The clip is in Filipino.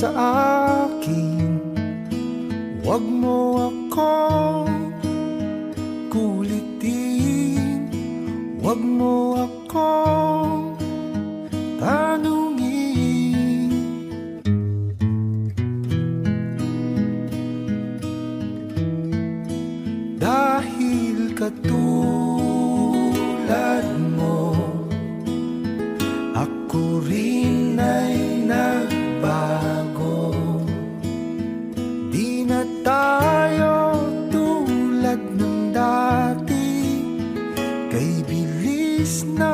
sa akin. Huwag mo akong kulitin, huwag mo akong tanungin. Dahil katulad mo, ako rin ay nagbago. Di na tayo tulad ng dati, kay bilis na